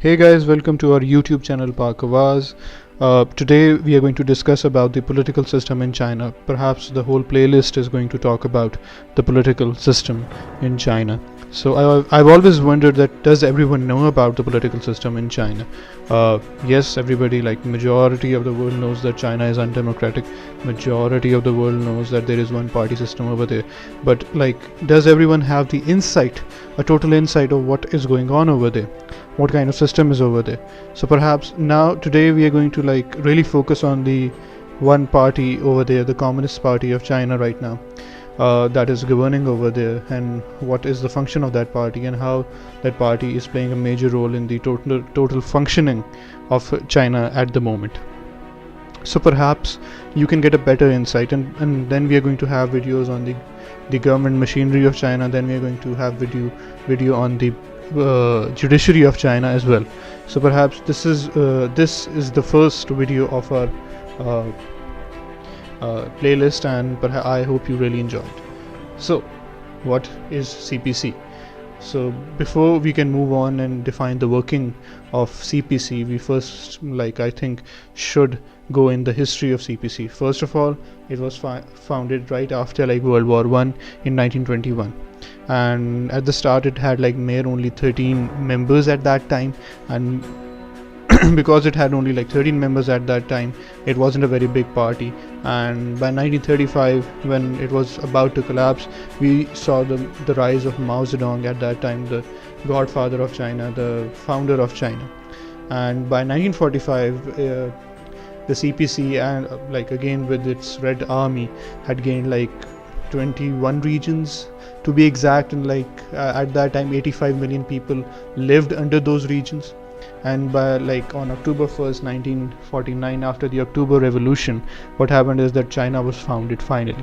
Hey guys, welcome to our YouTube channel Pak Awaz. Today we are going to discuss about the political system in China. Perhaps the whole playlist is going to talk about the political system in China. So I've always wondered that does everyone know about the political system in China? Yes, everybody, like majority of the world knows that China is undemocratic. Majority of the world knows that there is one party system over there. But does everyone have the insight, a total insight of what is going on over there? What kind of system is over there? So perhaps now today we are going to really focus on the one party over there, the Communist Party of China right now, that is governing over there, and what is the function of that party and how that party is playing a major role in the total functioning of China at the moment. So perhaps you can get a better insight, and then we are going to have videos on the government machinery of China. Then we are going to have video on the judiciary of China as well. So perhaps this is the first video of our playlist, and I hope you really enjoyed. So what is CPC? So before we can move on and define the working of CPC, we first I think should go in the history of CPC. First of all, it was founded right after World War I in 1921, and at the start it had mere only 13 members at that time, and because it had only 13 members at that time, it wasn't a very big party. And by 1935, when it was about to collapse, we saw the rise of Mao Zedong, at that time the godfather of China, the founder of China. And by 1945, the CPC, and again with its Red Army, had gained 21 regions to be exact, and at that time 85 million people lived under those regions. And by on October 1st 1949, after the October Revolution, what happened is that China was founded finally.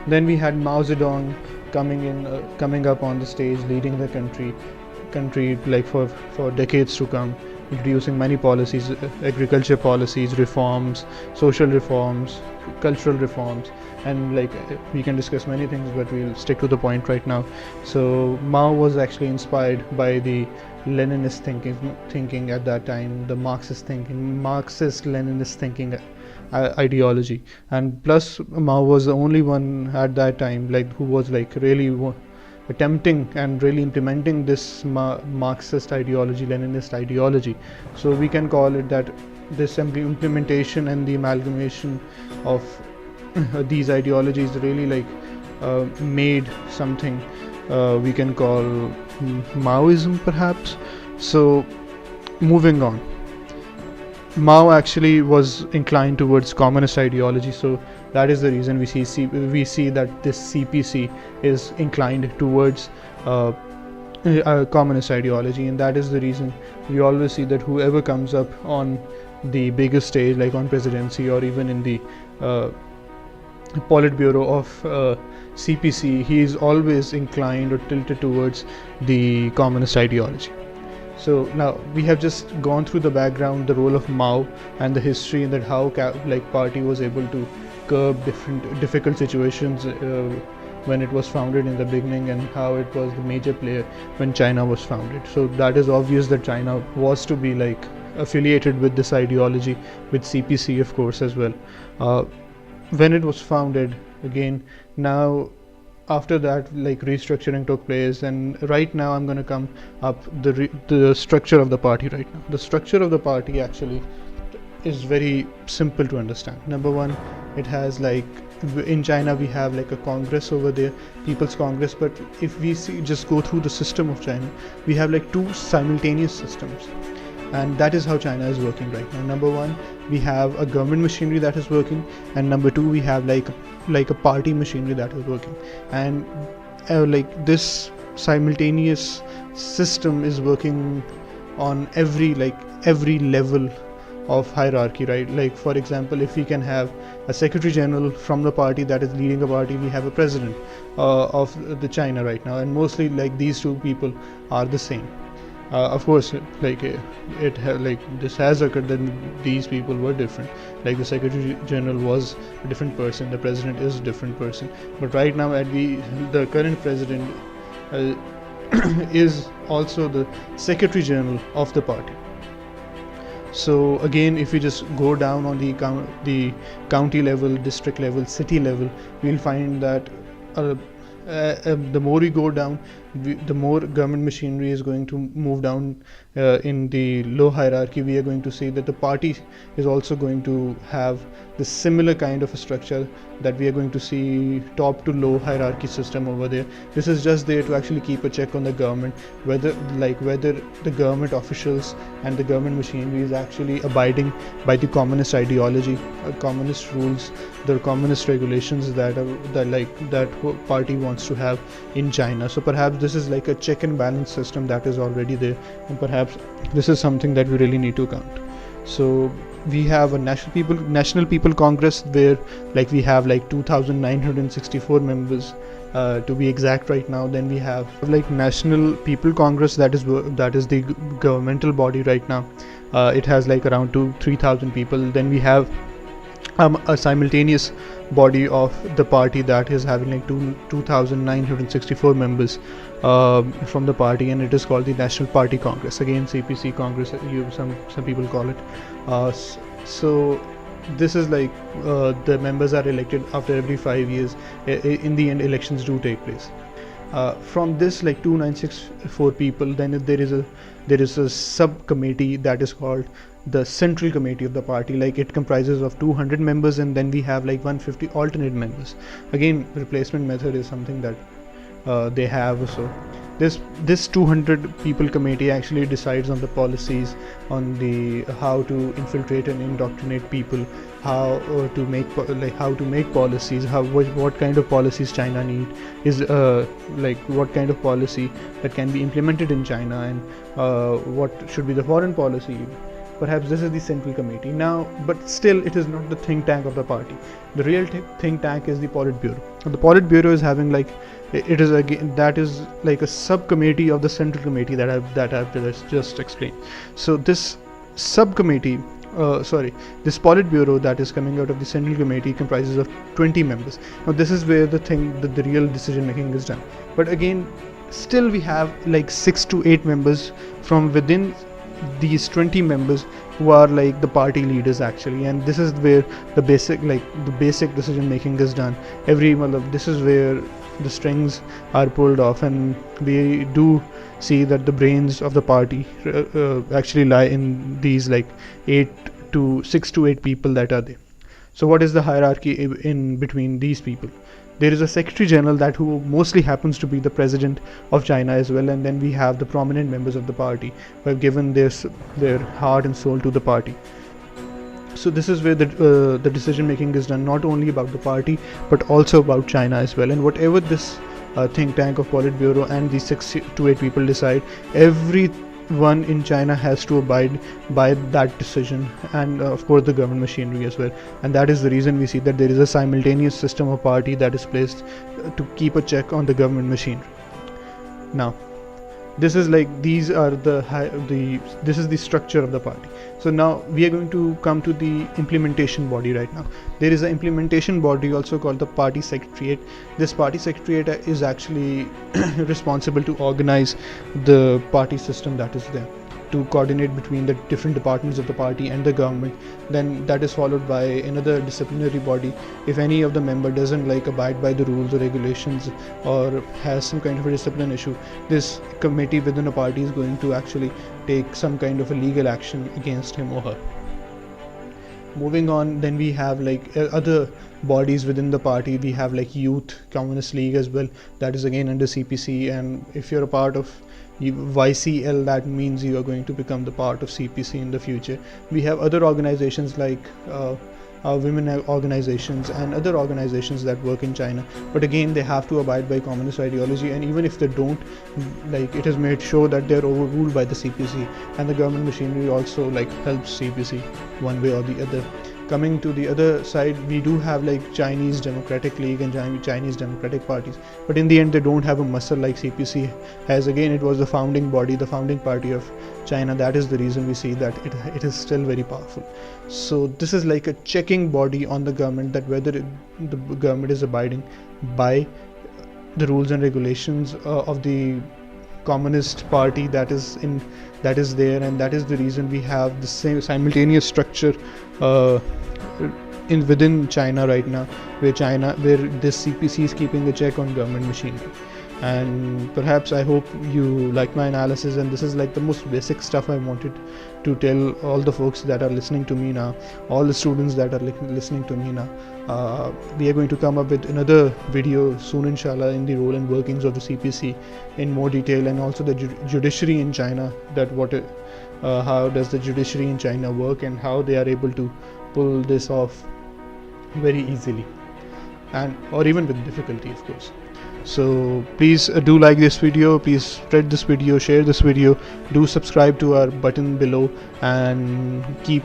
Then we had Mao Zedong coming up on the stage, leading the country for decades to come, introducing many policies, agriculture policies, reforms, social reforms, cultural reforms, and we can discuss many things, but we'll stick to the point right now. So Mao was actually inspired by the Leninist thinking at that time, the Marxist-Leninist thinking ideology, and plus Mao was the only one at that time who was really attempting and really implementing this Marxist ideology, Leninist ideology. So we can call it that this implementation and the amalgamation of these ideologies really made something we can call Maoism perhaps. So moving on, Mao actually was inclined towards communist ideology, so that is the reason we see that this CPC is inclined towards communist ideology, and that is the reason we always see that whoever comes up on the biggest stage, on presidency or even in the Politburo of CPC, he is always inclined or tilted towards the communist ideology. So now we have just gone through the background, the role of Mao, and the history, and that how party was able to curb difficult situations when it was founded in the beginning, and how it was the major player when China was founded. So that is obvious that China was to be affiliated with this ideology, with CPC of course as well. When it was founded, again, now after that restructuring took place, and right now I'm going to come up the structure of the party right now. The structure of the party actually is very simple to understand. Number one, it has in China we have a Congress over there, People's Congress, but if we just go through the system of China, we have two simultaneous systems, and that is how China is working right now. Number one, we have a government machinery that is working, and number two, we have a party machinery that is working, and this simultaneous system is working on every level of hierarchy, right? For example, if we can have a secretary general from the party that is leading a party, we have a president of the China right now, and mostly these two people are the same. Of course, this has occurred that these people were different. The Secretary General was a different person, the President is a different person. But right now, the current President is also the Secretary General of the party. So again, if we just go down on the county level, district level, city level, we'll find that the more we go down, the more government machinery is going to move down in the low hierarchy. We are going to see that the party is also going to have the similar kind of a structure that we are going to see top to low hierarchy system over there. This is just there to actually keep a check on the government, whether the government officials and the government machinery is actually abiding by the communist ideology, communist rules, the communist regulations that party wants to have in China. So perhaps this is like a check and balance system that is already there, and perhaps this is something that we really need to count. So we have a National People Congress where we have 2,964 members to be exact right now. Then we have National People Congress, that is the governmental body right now. It has around 3,000 people. Then we have a simultaneous body of the party that is having 2,964 members from the party, and it is called the National Party Congress, again CPC Congress, some people call it. So this is the members are elected after every 5 years. In the end, elections do take place. From this 2,964 people, then there is a subcommittee that is called the Central Committee of the party. It comprises of 200 members, and then we have 150 alternate members. Again, replacement method is something that they have. So this 200 people committee actually decides on the policies, on the how to infiltrate and indoctrinate people, how to make policies, what kind of policies China need is what kind of policy that can be implemented in China, and what should be the foreign policy. Perhaps this is the Central Committee now, but still it is not the think tank of the party. The real think tank is the Politburo. The Politburo is having that is a subcommittee of the Central Committee that I've just explained. So this subcommittee, this Politburo that is coming out of the Central Committee comprises of 20 members. Now this is where the real decision making is done. But again, still we have 6 to 8 members from within these 20 members who are the party leaders actually, and this is where the basic decision making is done. This is where the strings are pulled off, and we do see that the brains of the party actually lie in these 6 to 8 people that are there. So what is the hierarchy in between these people? There is a Secretary General that who mostly happens to be the President of China as well, and then we have the prominent members of the party who have given their heart and soul to the party. So this is where the decision making is done, not only about the party but also about China as well. And whatever this think tank of Politburo and the 6 to 8 people decide, everyone in China has to abide by that decision, and of course the government machinery as well. And that is the reason we see that there is a simultaneous system of party that is placed to keep a check on the government machinery. Now this is this is the structure of the party. So now we are going to come to the implementation body right now. There is an implementation body also called the Party Secretariat. This Party Secretariat is actually responsible to organize the party system that is there, to coordinate between the different departments of the party and the government. Then that is followed by another disciplinary body. If any of the member doesn't abide by the rules or regulations or has some kind of a discipline issue, this committee within a party is going to actually take some kind of a legal action against him or her. Moving on, then we have other bodies within the party. We have Youth Communist League as well, that is again under CPC, and if you're a part of YCL, that means you are going to become the part of CPC in the future. We have other organizations women organizations and other organizations that work in China, but again they have to abide by communist ideology, and even if they don't, it is made sure that they're overruled by the CPC, and the government machinery also helps CPC one way or the other. Coming to the other side, we do have Chinese Democratic League and Chinese Democratic parties, but in the end they don't have a muscle like CPC has. Again, it was the founding body, the founding party of China. That is the reason we see that it is still very powerful. So this is like a checking body on the government, that whether the government is abiding by the rules and regulations of the communist party that is there, and that is the reason we have the same simultaneous structure within China right now, where this CPC is keeping a check on government machinery. And perhaps I hope you like my analysis, and this is like the most basic stuff I wanted to tell all the folks that are listening to me now, all the students that are listening to me now. We are going to come up with another video soon, inshallah, in the role and workings of the CPC in more detail, and also the judiciary in China, that how does the judiciary in China work, and how they are able to pull this off very easily, or even with difficulty, of course. So please do like this video, please spread this video, share this video, do subscribe to our button below, and keep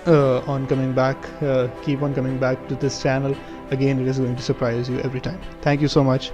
on coming back to this channel. Again, it is going to surprise you every time. Thank you so much.